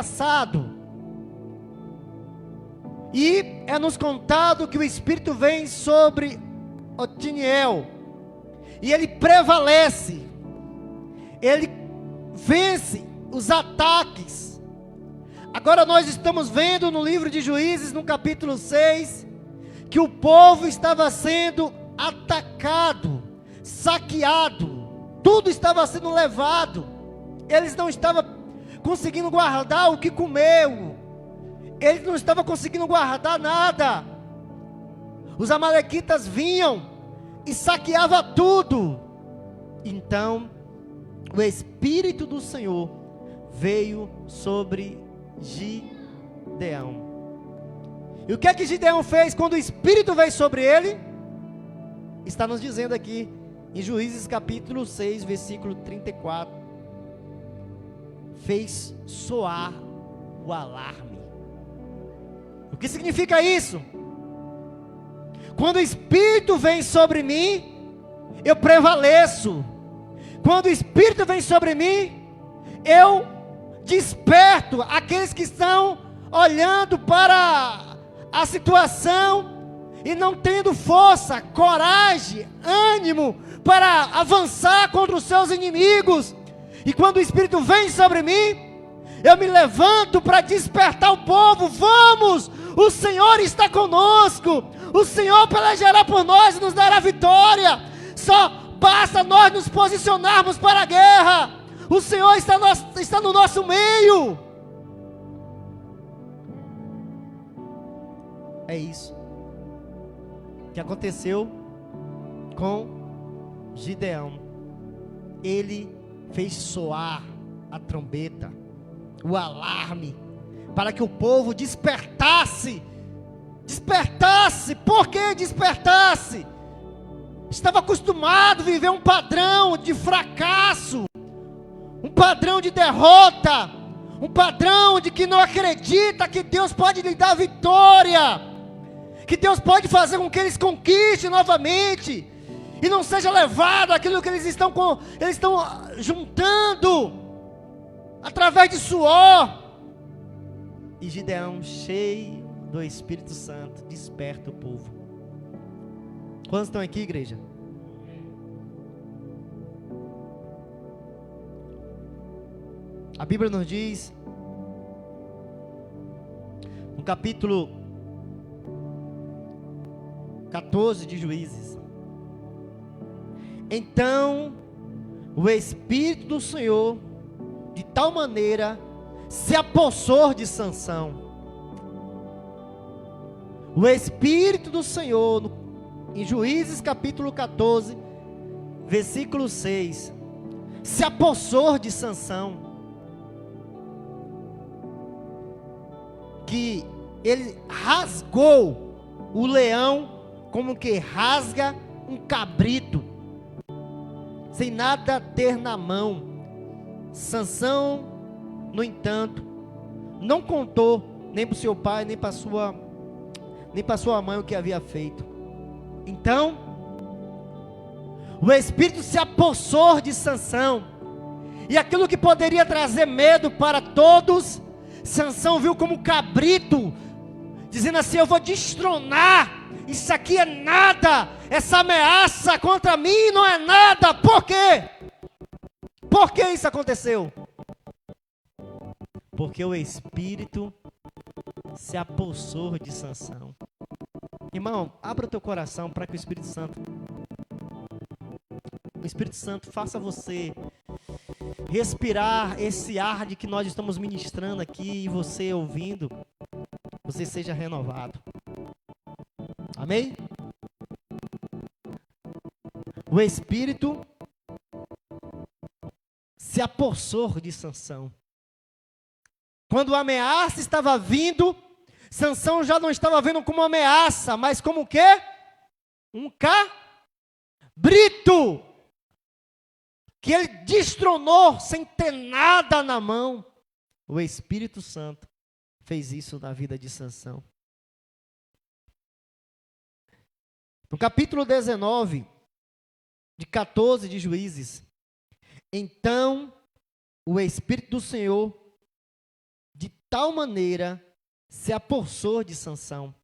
assado. E é nos contado que o Espírito vem sobre Otiniel, e ele prevalece, ele vence os ataques. Agora nós estamos vendo no livro de Juízes, no capítulo 6, que o povo estava sendo atacado, saqueado, tudo estava sendo levado, eles não estavam conseguindo guardar o que comeu, eles não estavam conseguindo guardar nada. Os amalequitas vinham e saqueavam tudo. Então o Espírito do Senhor veio sobre Gideão. E o que é que Gideão fez quando o Espírito veio sobre ele? Está nos dizendo aqui em Juízes capítulo 6, versículo 34. Fez soar o alarme. O que significa isso? Quando o Espírito vem sobre mim, eu prevaleço. Quando o Espírito vem sobre mim, eu desperto aqueles que estão olhando para a situação e não tendo força, coragem, ânimo para avançar contra os seus inimigos. E quando o Espírito vem sobre mim, eu me levanto para despertar o povo. Vamos, o Senhor está conosco, o Senhor pelejará por nós e nos dará vitória. Só basta nós nos posicionarmos para a guerra. O Senhor está no nosso meio. É isso que aconteceu com Gideão. Ele fez soar a trombeta, o alarme, para que o povo despertasse. Por que despertasse? Estava acostumado a viver um padrão de fracasso, um padrão de derrota, um padrão de que não acredita que Deus pode lhe dar vitória, que Deus pode fazer com que eles conquistem novamente, e não seja levado aquilo que eles estão juntando, através de suor. E Gideão, cheio do Espírito Santo, desperta o povo. Quantos estão aqui, igreja? A Bíblia nos diz, no capítulo 14 de Juízes: então o Espírito do Senhor de tal maneira se apossou de Sansão. O Espírito do Senhor, em Juízes capítulo 14, versículo 6, se apossou de Sansão, que ele rasgou o leão como que rasga um cabrito, sem nada ter na mão. Sansão, no entanto, não contou nem para o seu pai, nem para sua mãe o que havia feito. Então, o Espírito se apossou de Sansão, e aquilo que poderia trazer medo para todos, Sansão viu como cabrito, dizendo assim: eu vou destronar, isso aqui é nada, essa ameaça contra mim não é nada. Por quê? Por que isso aconteceu? Porque o Espírito se apossou de Sansão. Irmão, abra o teu coração para que o Espírito Santo faça você respirar esse ar de que nós estamos ministrando aqui, e você ouvindo, você seja renovado. Amém? O Espírito se apossou de Sansão. Quando a ameaça estava vindo, Sansão já não estava vendo como ameaça, mas como o quê? Um cabrito, que ele destronou sem ter nada na mão. O Espírito Santo fez isso na vida de Sansão. No capítulo 19, de 14 de Juízes: então o Espírito do Senhor de tal maneira se apossou de Sansão,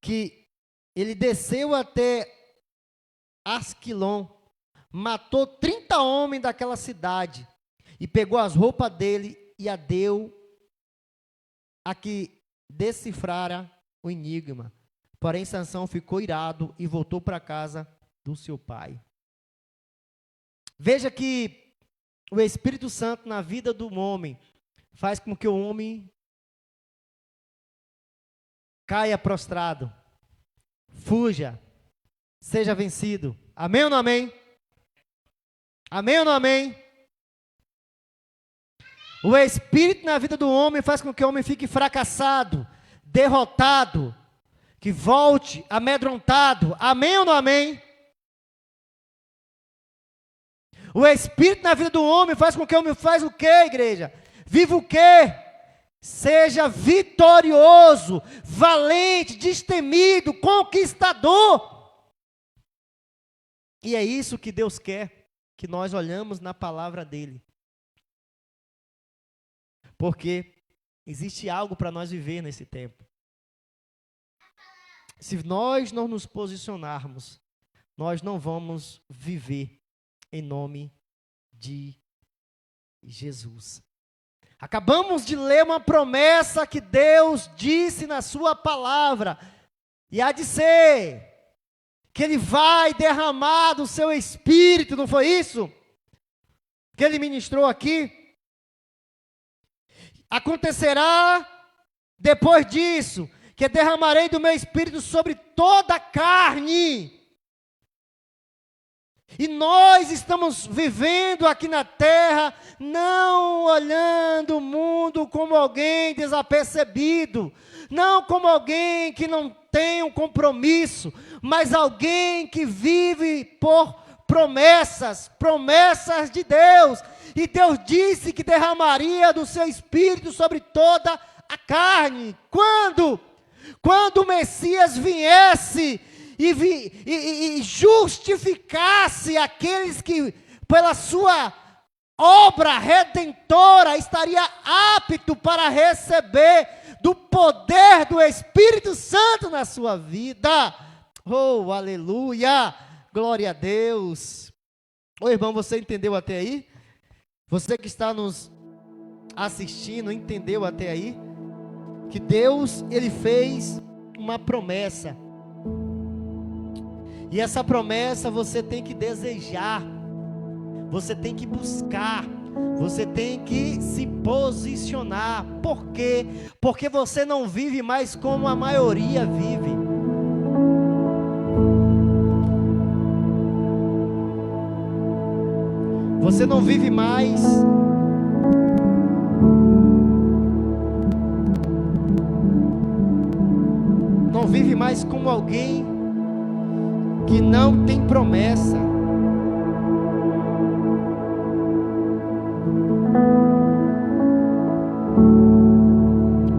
que ele desceu até Asquilon, matou 30 homens daquela cidade, e pegou as roupas dele e a deu a que decifrara o enigma. Porém, Sansão ficou irado e voltou para a casa do seu pai. Veja que o Espírito Santo na vida do homem faz com que o homem caia prostrado, fuja, seja vencido. Amém ou não amém? Amém ou não amém? O Espírito na vida do homem faz com que o homem fique fracassado, derrotado, que volte amedrontado. Amém ou não amém? O Espírito na vida do homem faz com que o homem faz o quê, igreja? Viva o quê? Seja vitorioso, valente, destemido, conquistador. E é isso que Deus quer, que nós olhamos na palavra dele. Porque existe algo para nós viver nesse tempo. Se nós não nos posicionarmos, nós não vamos viver em nome de Jesus. Acabamos de ler uma promessa que Deus disse na sua palavra, e há de ser que Ele vai derramar do seu Espírito, não foi isso? Que Ele ministrou aqui. Acontecerá depois disso, que derramarei do meu Espírito sobre toda a carne. E nós estamos vivendo aqui na terra, não olhando o mundo como alguém desapercebido, não como alguém que não tem um compromisso, mas alguém que vive por promessas de Deus. E Deus disse que derramaria do seu Espírito sobre toda a carne. Quando? Quando o Messias viesse e justificasse aqueles que, pela sua obra redentora, estaria apto para receber do poder do Espírito Santo na sua vida. Oh, aleluia! Glória a Deus! Ô irmão, você entendeu até aí? Você que está nos assistindo, entendeu até aí? Que Deus, Ele fez uma promessa. E essa promessa você tem que desejar, você tem que buscar, você tem que se posicionar. Por quê? Porque você não vive mais como a maioria vive. Você não vive mais como alguém que não tem promessa.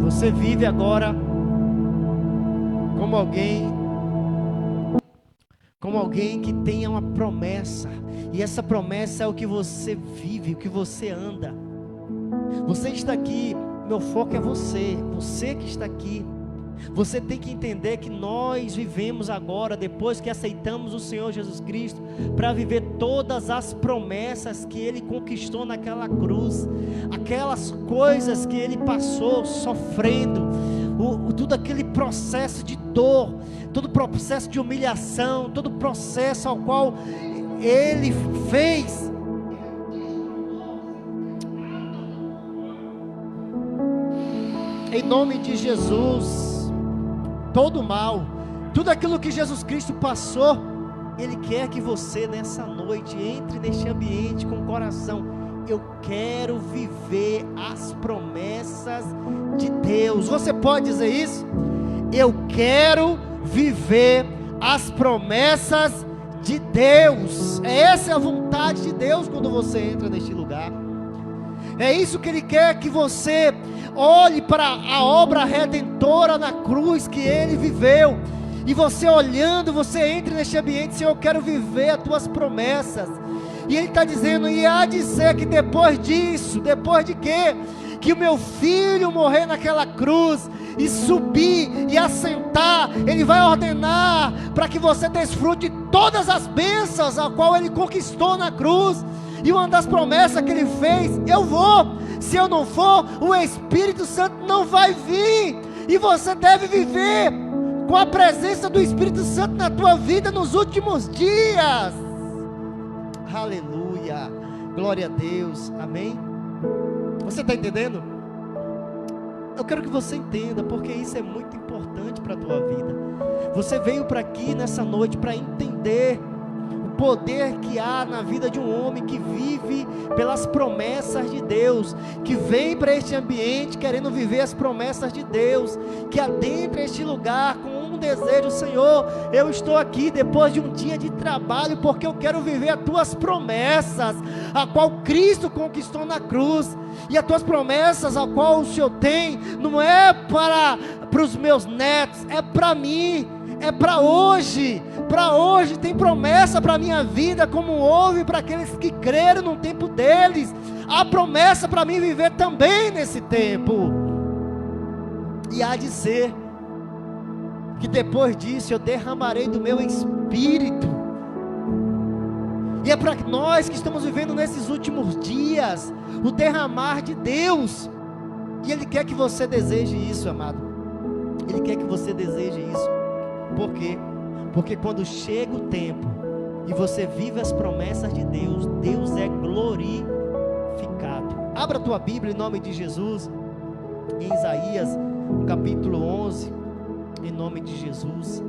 Você vive agora como alguém que tenha uma promessa. E essa promessa é o que você vive, o que você anda. Você está aqui, meu foco é você que está aqui. Você tem que entender que nós vivemos agora, depois que aceitamos o Senhor Jesus Cristo, para viver todas as promessas que Ele conquistou naquela cruz, aquelas coisas que Ele passou sofrendo, todo aquele processo de dor, todo processo de humilhação, todo processo ao qual Ele fez. Em nome de Jesus, todo mal, tudo aquilo que Jesus Cristo passou, Ele quer que você nessa noite entre neste ambiente com o coração: eu quero viver as promessas de Deus. Você pode dizer isso? Eu quero viver as promessas de Deus. Essa é a vontade de Deus quando você entra neste lugar. É isso que Ele quer, que você olhe para a obra redentora na cruz que Ele viveu, e você olhando, você entre neste ambiente: Senhor, eu quero viver as Tuas promessas. E ele está dizendo, e há de ser que depois disso, depois de quê? Que o meu filho morrer naquela cruz, e subir, e assentar, ele vai ordenar, para que você desfrute todas as bênçãos, a qual ele conquistou na cruz. E uma das promessas que ele fez, eu vou, se eu não for, o Espírito Santo não vai vir, e você deve viver com a presença do Espírito Santo na tua vida nos últimos dias. Aleluia, glória a Deus, amém? Você está entendendo? Eu quero que você entenda, porque isso é muito importante para a tua vida. Você veio para aqui nessa noite para entender o poder que há na vida de um homem que vive pelas promessas de Deus, que vem para este ambiente querendo viver as promessas de Deus, que adentra este lugar com um desejo: Senhor, eu estou aqui depois de um dia de trabalho, porque eu quero viver as tuas promessas, a qual Cristo conquistou na cruz. E as tuas promessas, a qual o Senhor tem, não é para os meus netos, é para mim, é para hoje. Para hoje tem promessa para a minha vida, como houve para aqueles que creram no tempo deles. Há promessa para mim viver também nesse tempo. E há de ser que depois disso eu derramarei do meu Espírito. E é para nós que estamos vivendo nesses últimos dias o derramar de Deus. E Ele quer que você deseje isso, amado. Ele quer que você deseje isso. Por quê? Porque quando chega o tempo e você vive as promessas de Deus, Deus é glorificado. Abra a tua Bíblia em nome de Jesus, em Isaías, no capítulo 11, em nome de Jesus.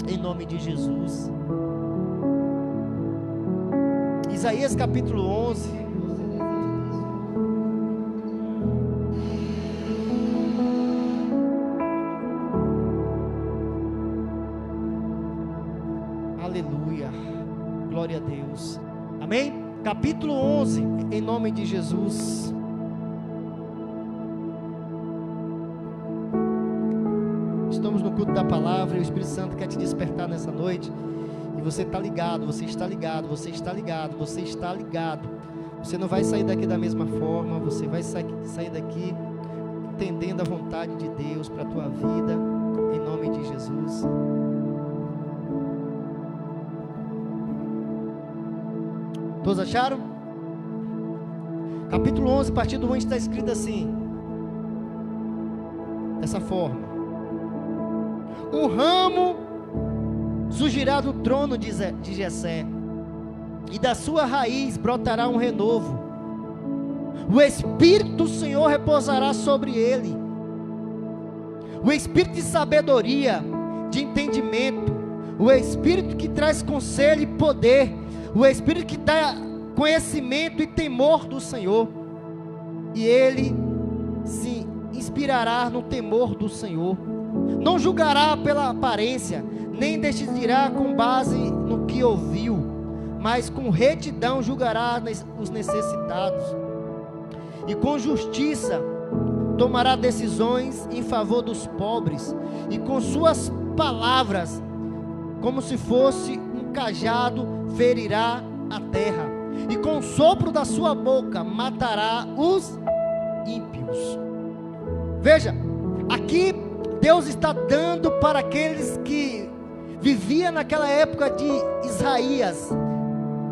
Em nome de Jesus. Isaías capítulo 11. Aleluia, glória a Deus, amém? Capítulo 11, em nome de Jesus. Estamos no culto da palavra e o Espírito Santo quer te despertar nessa noite. E você está ligado, você está ligado, você está ligado, você está ligado. Você não vai sair daqui da mesma forma, você vai sair daqui entendendo a vontade de Deus para a tua vida, em nome de Jesus. Todos acharam? Capítulo 11, a partir do 1 está escrito assim, dessa forma: um ramo surgirá do trono de Jessé, e da sua raiz brotará um renovo. O Espírito do Senhor repousará sobre ele, o Espírito de sabedoria, de entendimento, o Espírito que traz conselho e poder, o Espírito que dá conhecimento e temor do Senhor. E ele se inspirará no temor do Senhor. Não julgará pela aparência, nem decidirá com base no que ouviu, mas com retidão julgará os necessitados. E com justiça tomará decisões em favor dos pobres, e com suas palavras, como se fosse um cajado, ferirá a terra, e com o sopro da sua boca matará os ímpios. Veja, aqui Deus está dando para aqueles que viviam naquela época de Isaías.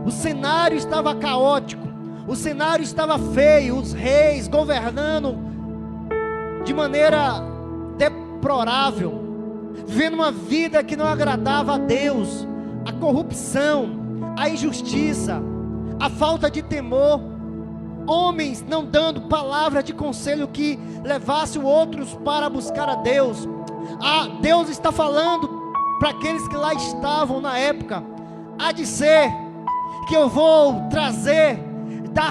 O cenário estava caótico, o cenário estava feio, os reis governando de maneira deplorável, vivendo uma vida que não agradava a Deus, a corrupção, a injustiça, a falta de temor, homens não dando palavra de conselho que levasse outros para buscar a Deus. Deus está falando para aqueles que lá estavam na época: há de ser que eu vou trazer da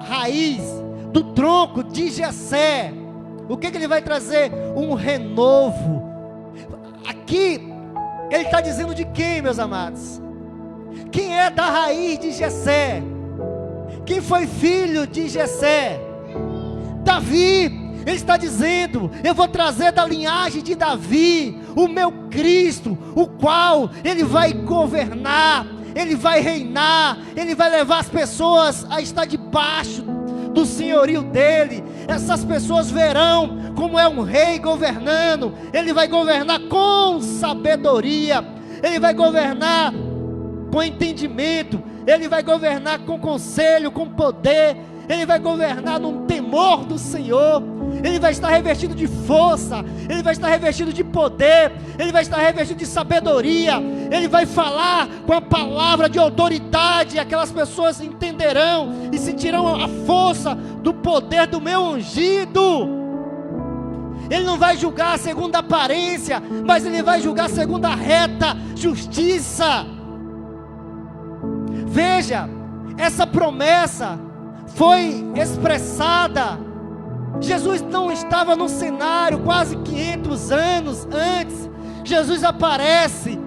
raiz, do tronco de Jessé. O que ele vai trazer? Um renovo. Aqui ele está dizendo de quem, meus amados? Quem é da raiz de Jessé? Quem foi filho de Jessé? Davi. Ele está dizendo: eu vou trazer da linhagem de Davi o meu Cristo, o qual Ele vai governar, Ele vai reinar, Ele vai levar as pessoas a estar debaixo do senhorio dEle. Essas pessoas verão como é um rei governando. Ele vai governar com sabedoria, Ele vai governar com entendimento, Ele vai governar com conselho, com poder, Ele vai governar num temor do Senhor. Ele vai estar revestido de força, Ele vai estar revestido de poder, Ele vai estar revestido de sabedoria. Ele vai falar com a palavra de autoridade. Aquelas pessoas entenderão e sentirão a força do poder do meu ungido. Ele não vai julgar segundo a aparência, mas Ele vai julgar segundo a reta justiça. Veja, essa promessa foi expressada. Jesus não estava no cenário quase 500 anos antes. Jesus aparece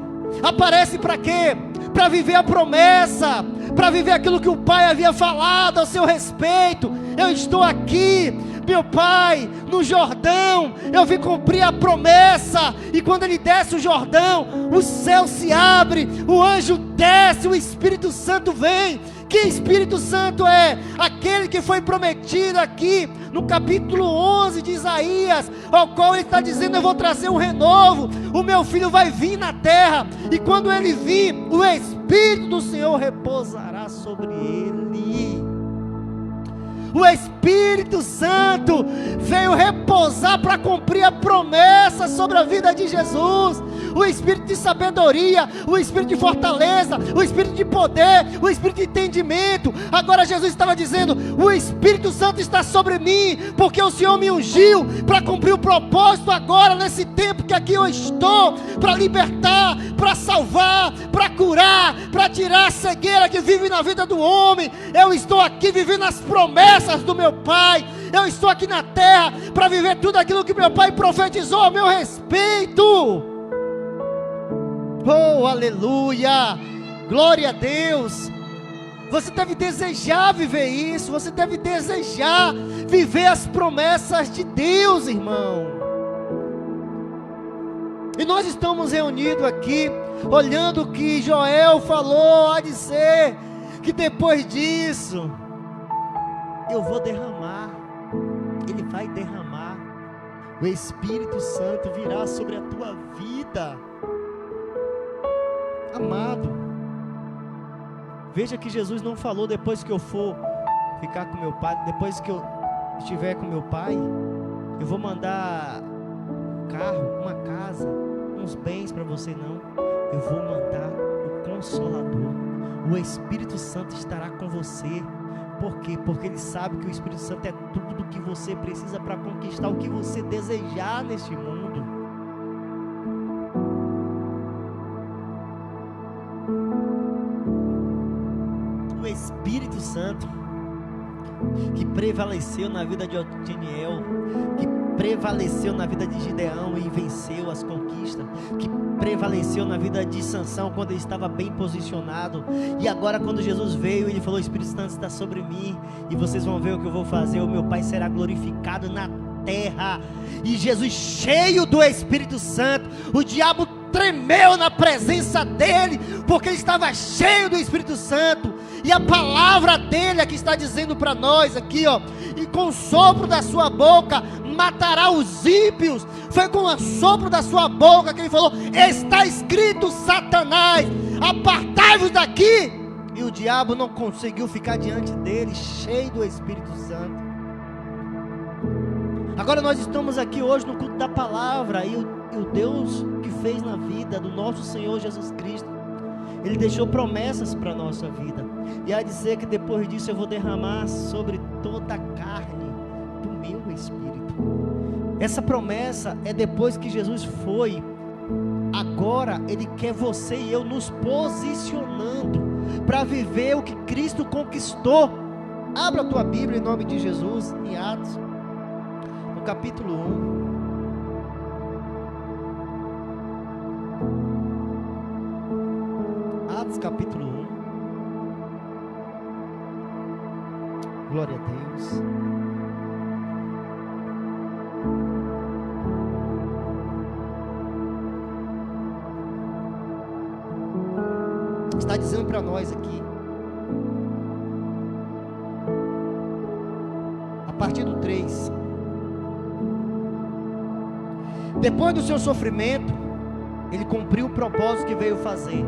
para quê? Para viver a promessa, para viver aquilo que o Pai havia falado ao seu respeito. Eu estou aqui, meu Pai, no Jordão, eu vim cumprir a promessa. E quando Ele desce o Jordão, o céu se abre, o anjo desce, o Espírito Santo vem. Que Espírito Santo é? Aquele que foi prometido aqui no capítulo 11 de Isaías, ao qual Ele está dizendo: eu vou trazer um renovo, o meu filho vai vir na terra, e quando Ele vir, o Espírito do Senhor repousará sobre Ele. O Espírito Santo veio repousar para cumprir a promessa sobre a vida de Jesus. O Espírito de sabedoria, o Espírito de fortaleza, o Espírito de poder, o Espírito de entendimento. Agora Jesus estava dizendo: o Espírito Santo está sobre mim, porque o Senhor me ungiu para cumprir o propósito agora, nesse tempo que aqui eu estou, para libertar, para salvar, para curar, para tirar a cegueira que vive na vida do homem. Eu estou aqui vivendo as promessas do meu Pai. Eu estou aqui na terra para viver tudo aquilo que meu Pai profetizou a meu respeito. Oh, aleluia, glória a Deus. Você deve desejar viver isso, você deve desejar viver as promessas de Deus, irmão. E nós estamos reunidos aqui, olhando o que Joel falou a dizer, que depois disso, eu vou derramar, Ele vai derramar, o Espírito Santo virá sobre a tua vida. Amado, veja que Jesus não falou: depois que eu for ficar com meu Pai, depois que eu estiver com meu Pai, eu vou mandar um carro, uma casa, uns bens para você. Não, eu vou mandar o Consolador. O Espírito Santo estará com você. Por quê? Porque Ele sabe que o Espírito Santo é tudo o que você precisa para conquistar o que você desejar neste mundo. O Espírito Santo que prevaleceu na vida de Otiniel, que prevaleceu na vida de Gideão e venceu as conquistas, que prevaleceu na vida de Sansão quando ele estava bem posicionado. E agora, quando Jesus veio, Ele falou: o Espírito Santo está sobre mim, e vocês vão ver o que eu vou fazer. O meu Pai será glorificado na terra. E Jesus, cheio do Espírito Santo, o diabo tremeu na presença dele, porque ele estava cheio do Espírito Santo. E a palavra dele aqui está dizendo para nós aqui, ó: e com o sopro da sua boca matará os ímpios. Foi com o sopro da sua boca que ele falou: está escrito, Satanás, apartai-vos daqui. E o diabo não conseguiu ficar diante dele, cheio do Espírito Santo. Agora nós estamos aqui hoje no culto da palavra, e o Deus que fez na vida do nosso Senhor Jesus Cristo, Ele deixou promessas para a nossa vida. E há de dizer que depois disso eu vou derramar sobre toda a carne do meu Espírito. Essa promessa é depois que Jesus foi. Agora Ele quer você e eu nos posicionando para viver o que Cristo conquistou. Abra a tua Bíblia em nome de Jesus, em Atos, no capítulo 1. Atos capítulo 1. Glória a Deus. está dizendo para nós aqui, a partir do 3. Depois do seu sofrimento, ele cumpriu o propósito que veio fazer.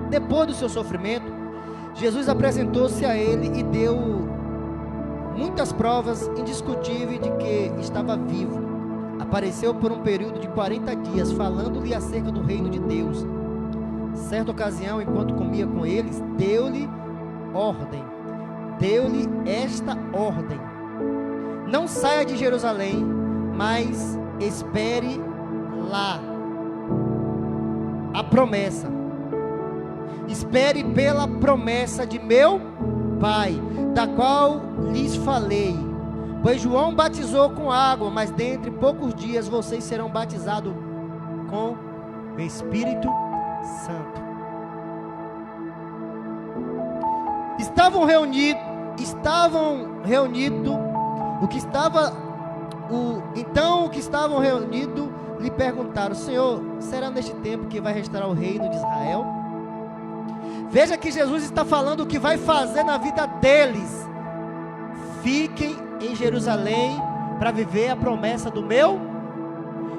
Depois do seu sofrimento, Jesus apresentou-se a ele e deu muitas provas indiscutíveis de que estava vivo. Apareceu por um período de 40 dias, falando-lhe acerca do reino de Deus. Certa ocasião, enquanto comia com eles, deu-lhe esta ordem: não saia de Jerusalém, mas espere lá a promessa. Espere pela promessa de meu Pai, da qual lhes falei. Pois João batizou com água, mas dentro de poucos dias vocês serão batizados com o Espírito Santo. Estavam reunidos, o que estavam reunidos lhe perguntaram: Senhor, será neste tempo que vai restaurar o reino de Israel? Veja que Jesus está falando o que vai fazer na vida deles. Fiquem em Jerusalém para viver a promessa do meu.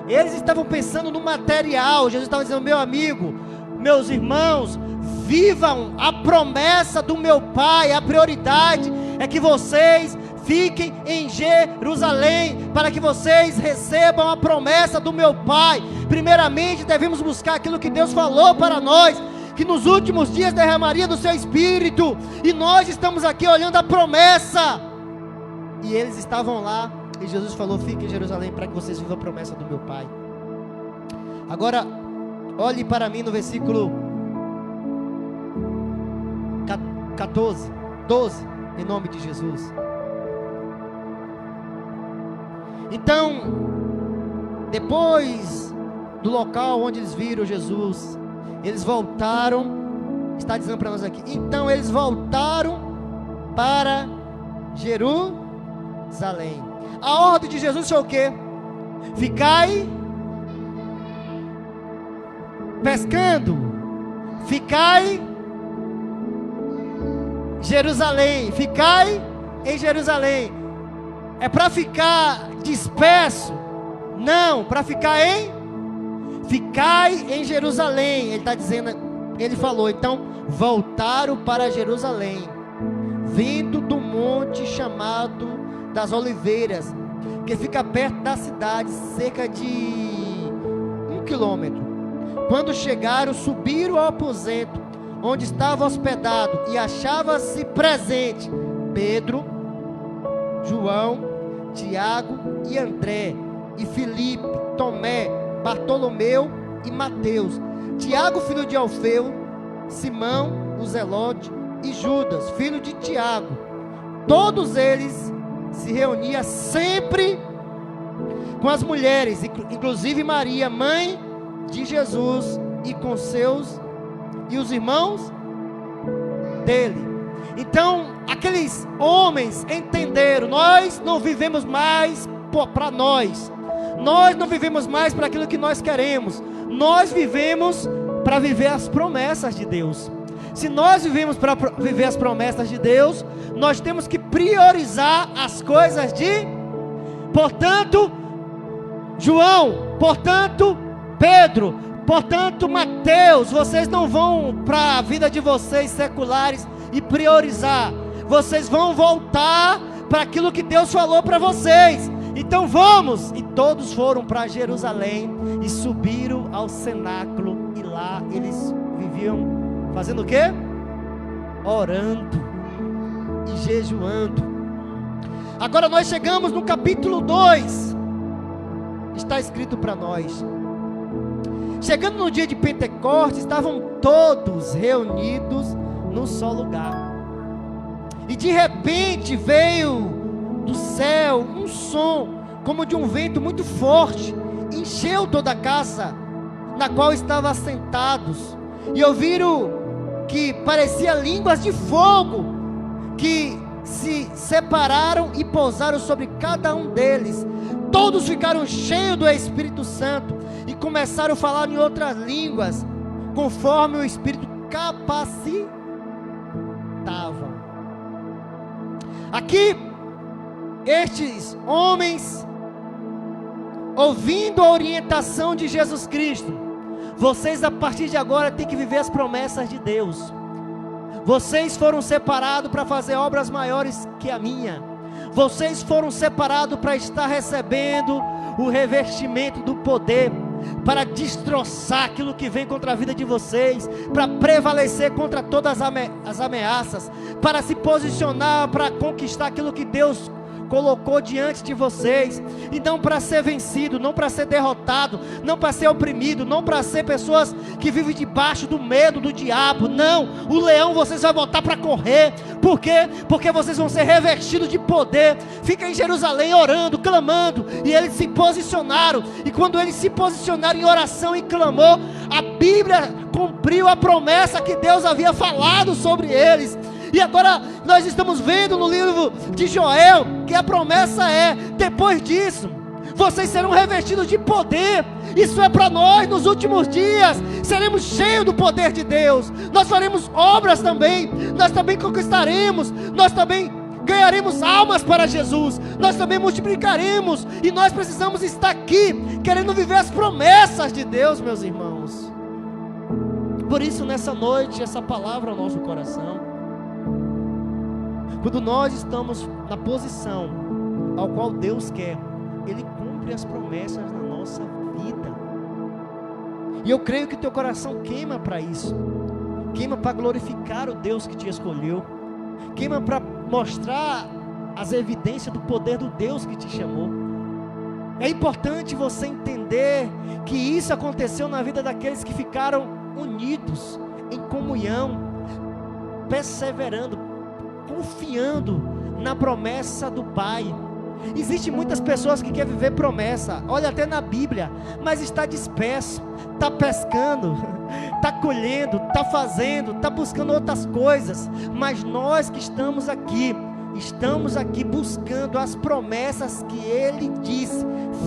Eles estavam pensando no material. Jesus estava dizendo: meu amigo, meus irmãos, vivam a promessa do meu Pai. A prioridade é que vocês fiquem em Jerusalém, para que vocês recebam a promessa do meu Pai. Primeiramente devemos buscar aquilo que Deus falou para nós, que nos últimos dias derramaria do seu Espírito, e nós estamos aqui olhando a promessa, e eles estavam lá, e Jesus falou: fiquem em Jerusalém para que vocês vivam a promessa do meu Pai. Agora, olhe para mim no versículo 12, em nome de Jesus. Então, depois do local onde eles viram Jesus, eles voltaram, está dizendo para nós aqui, então eles voltaram para Jerusalém. A ordem de Jesus foi o quê? Ficai pescando, ficai Jerusalém, ficai em Jerusalém. É para ficar disperso? Não, para ficar ficai em Jerusalém. Ele está dizendo, ele falou, então voltaram para Jerusalém, vindo do monte chamado das Oliveiras, que fica perto da cidade, cerca de 1 quilômetro. Quando chegaram, subiram ao aposento onde estava hospedado, e achava-se presente Pedro, João, Tiago e André, e Filipe, Tomé, Bartolomeu e Mateus, Tiago filho de Alfeu, Simão o Zelote e Judas filho de Tiago. Todos eles se reuniam sempre com as mulheres, inclusive Maria, mãe de Jesus, e com os irmãos dele. Então aqueles homens entenderam: nós não vivemos mais para nós não vivemos mais para aquilo que nós queremos, nós vivemos para viver as promessas de Deus. Se nós vivemos para viver as promessas de Deus, nós temos que priorizar as coisas portanto, João, portanto, Pedro, portanto, Mateus, vocês não vão para a vida de vocês seculares e priorizar, vocês vão voltar para aquilo que Deus falou para vocês. Então vamos, e todos foram para Jerusalém e subiram ao cenáculo, e lá eles viviam fazendo o quê? Orando e jejuando. Agora nós chegamos no capítulo 2, está escrito para nós: chegando no dia de Pentecostes, estavam todos reunidos num só lugar, e de repente veio do céu um som como de um vento muito forte, encheu toda a casa na qual estavam assentados, e ouviram que parecia línguas de fogo, que se separaram e pousaram sobre cada um deles. Todos ficaram cheios do Espírito Santo e começaram a falar em outras línguas, conforme o Espírito capacitavam. Aqui, estes homens, ouvindo a orientação de Jesus Cristo, vocês a partir de agora têm que viver as promessas de Deus. Vocês foram separados para fazer obras maiores que a minha. Vocês foram separados para estar recebendo o revestimento do poder, para destroçar aquilo que vem contra a vida de vocês, para prevalecer contra todas as ameaças, para se posicionar, para conquistar aquilo que Deus colocou diante de vocês, e não para ser vencido, não para ser derrotado, não para ser oprimido, não para ser pessoas que vivem debaixo do medo do diabo. Não, o leão vocês vão botar para correr. Por quê? Porque vocês vão ser revestidos de poder. Fica em Jerusalém orando, clamando, e eles se posicionaram, e quando eles se posicionaram em oração e clamor, a Bíblia cumpriu a promessa que Deus havia falado sobre eles. E agora nós estamos vendo no livro de Joel que a promessa é: depois disso, vocês serão revestidos de poder. Isso é para nós nos últimos dias. Seremos cheios do poder de Deus. Nós faremos obras também. Nós também conquistaremos. Nós também ganharemos almas para Jesus. Nós também multiplicaremos. E nós precisamos estar aqui querendo viver as promessas de Deus, meus irmãos. Por isso, nessa noite, essa palavra ao nosso coração. Quando nós estamos na posição ao qual Deus quer, Ele cumpre as promessas na nossa vida. E eu creio que teu coração queima para isso. Queima para glorificar o Deus que te escolheu. Queima para mostrar as evidências do poder do Deus que te chamou. É importante você entender que isso aconteceu na vida daqueles que ficaram unidos, em comunhão, perseverando, confiando na promessa do Pai. Existem muitas pessoas que querem viver promessa, olha até na Bíblia, mas está disperso, está pescando, está colhendo, está fazendo, está buscando outras coisas. Mas nós que estamos aqui buscando as promessas que Ele disse.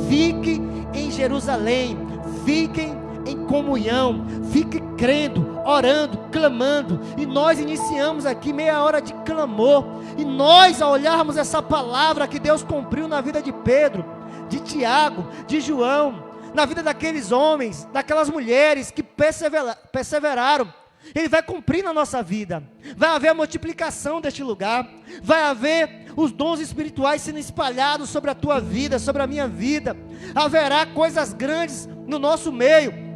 Fiquem em Jerusalém, fiquem em comunhão, fique crendo, orando, clamando. E nós iniciamos aqui meia hora de clamor, e nós, ao olharmos essa palavra que Deus cumpriu na vida de Pedro, de Tiago, de João, na vida daqueles homens, daquelas mulheres que perseveraram, Ele vai cumprir na nossa vida. Vai haver a multiplicação deste lugar, vai haver os dons espirituais sendo espalhados sobre a tua vida, sobre a minha vida. Haverá coisas grandes no nosso meio,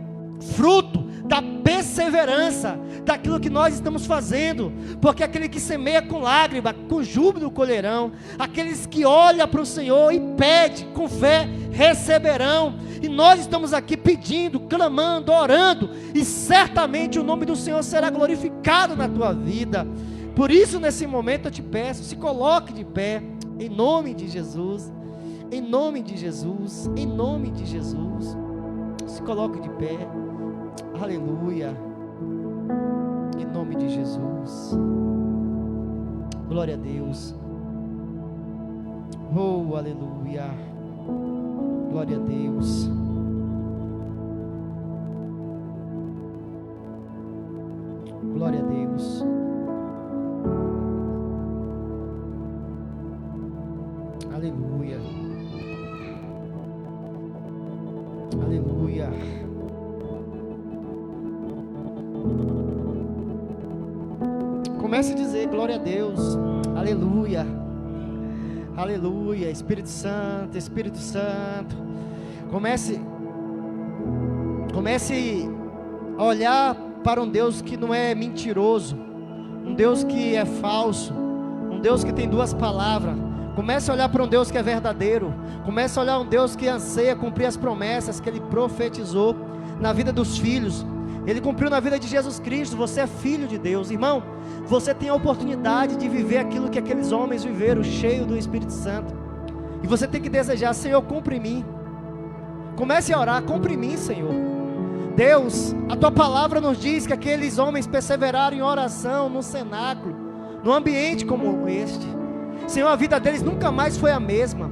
fruto da perseverança, daquilo que nós estamos fazendo. Porque aquele que semeia com lágrima, com júbilo colherão. Aqueles que olham para o Senhor e pedem com fé, receberão. E nós estamos aqui pedindo, clamando, orando, e certamente o nome do Senhor será glorificado na tua vida. Por isso, nesse momento eu te peço, se coloque de pé, em nome de Jesus, em nome de Jesus, em nome de Jesus. Se coloque de pé. Aleluia. Em nome de Jesus. Glória a Deus. Oh, aleluia. Glória a Deus. Glória a Deus. Aleluia. Aleluia. Comece a dizer glória a Deus. Aleluia. Aleluia. Espírito Santo, Espírito Santo. Comece a olhar para um Deus que não é mentiroso, um Deus que é falso, um Deus que tem duas palavras. Comece a olhar para um Deus que é verdadeiro. Comece a olhar um Deus que anseia cumprir as promessas que Ele profetizou na vida dos filhos. Ele cumpriu na vida de Jesus Cristo. Você é filho de Deus, irmão. Você tem a oportunidade de viver aquilo que aqueles homens viveram, cheio do Espírito Santo. E você tem que desejar: Senhor, cumpre em mim. Comece a orar: cumpre em mim, Senhor. Deus, a tua palavra nos diz que aqueles homens perseveraram em oração, no cenáculo, num ambiente como este. Senhor, a vida deles nunca mais foi a mesma.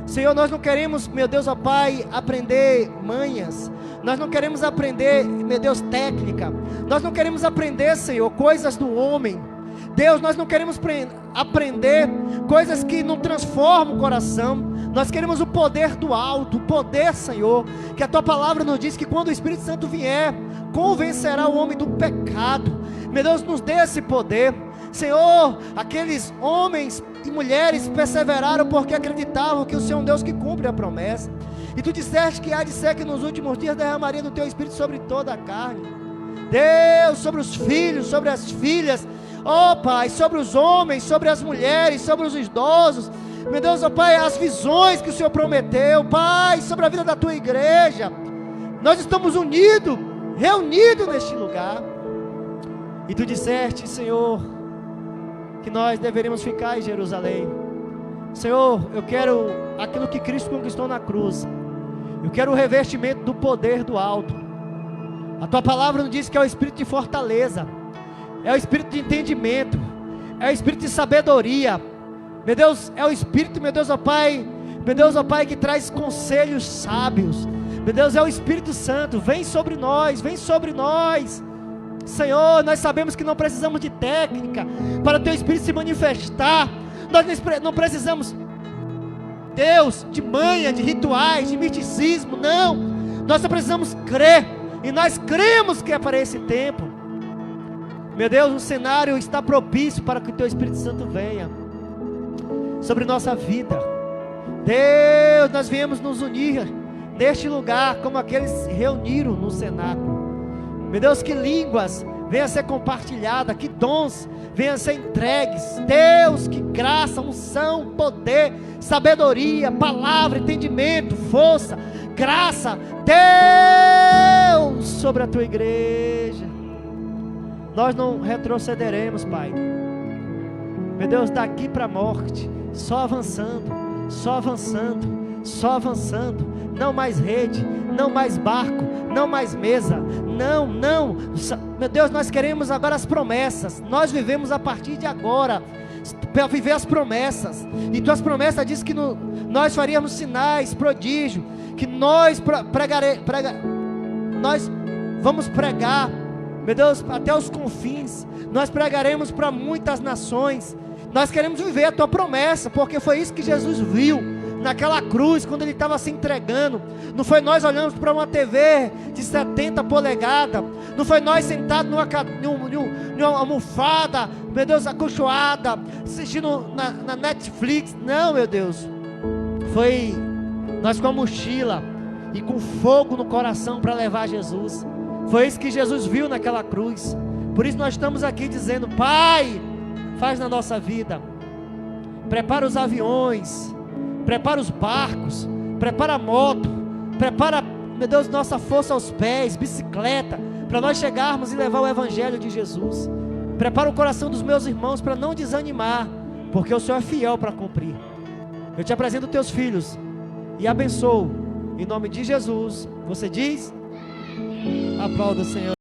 Senhor, nós não queremos, meu Deus, ó Pai, aprender manhas. Nós não queremos aprender, meu Deus, técnica. Nós não queremos aprender, Senhor, coisas do homem. Deus, nós não queremos aprender coisas que não transformam o coração. Nós queremos o poder do alto, o poder, Senhor, que a Tua palavra nos diz que quando o Espírito Santo vier, convencerá o homem do pecado. Meu Deus, nos dê esse poder. Senhor, aqueles homens e mulheres perseveraram porque acreditavam que o Senhor é um Deus que cumpre a promessa. E Tu disseste que há de ser que nos últimos dias derramaria do Teu Espírito sobre toda a carne. Deus, sobre os filhos, sobre as filhas, ó Pai, sobre os homens, sobre as mulheres, sobre os idosos. Meu Deus, ó Pai, as visões que o Senhor prometeu, Pai, sobre a vida da Tua igreja. Nós estamos unidos, reunidos neste lugar. E Tu disseste, Senhor, que nós deveríamos ficar em Jerusalém. Senhor, eu quero aquilo que Cristo conquistou na cruz. Eu quero o revestimento do poder do alto. A Tua palavra nos diz que é o espírito de fortaleza, é o espírito de entendimento, é o espírito de sabedoria. Meu Deus, é o espírito, meu Deus, ó Pai, meu Deus, ó Pai, que traz conselhos sábios. Meu Deus, é o Espírito Santo. Vem sobre nós, vem sobre nós. Senhor, nós sabemos que não precisamos de técnica para o Teu Espírito se manifestar. Nós não precisamos, Deus, de manha, de rituais, de misticismo. Não, nós só precisamos crer. E nós cremos que é para esse tempo. Meu Deus, o cenário está propício para que o Teu Espírito Santo venha sobre nossa vida. Deus, nós viemos nos unir neste lugar como aqueles se reuniram no cenáculo. Meu Deus, que línguas venham a ser compartilhadas, que dons venham a ser entregues. Deus, que graça, unção, poder, sabedoria, palavra, entendimento, força, graça, Deus, sobre a Tua igreja. Nós não retrocederemos, Pai. Meu Deus, daqui para a morte, só avançando, só avançando, só avançando. Não mais rede, não mais barco, não mais mesa. Não, não. Meu Deus, nós queremos agora as promessas. Nós vivemos a partir de agora para viver as promessas. E Tuas promessas diz que nós faríamos sinais, prodígio, que nós nós vamos pregar, meu Deus, até os confins. Nós pregaremos para muitas nações. Nós queremos viver a Tua promessa, porque foi isso que Jesus viu naquela cruz, quando Ele estava se entregando. Não foi nós olhando para uma TV de 70 polegadas, não foi nós sentados numa almofada, meu Deus, acolchoada, assistindo na Netflix. Não, meu Deus, foi nós com a mochila e com fogo no coração para levar Jesus. Foi isso que Jesus viu naquela cruz. Por isso nós estamos aqui dizendo: Pai, faz na nossa vida, prepara os aviões, prepara os barcos, prepara a moto, prepara, meu Deus, nossa força aos pés, bicicleta, para nós chegarmos e levar o Evangelho de Jesus. Prepara o coração dos meus irmãos para não desanimar, porque o Senhor é fiel para cumprir. Eu te apresento Teus filhos e abençoo, em nome de Jesus. Você diz? Aplauda o Senhor.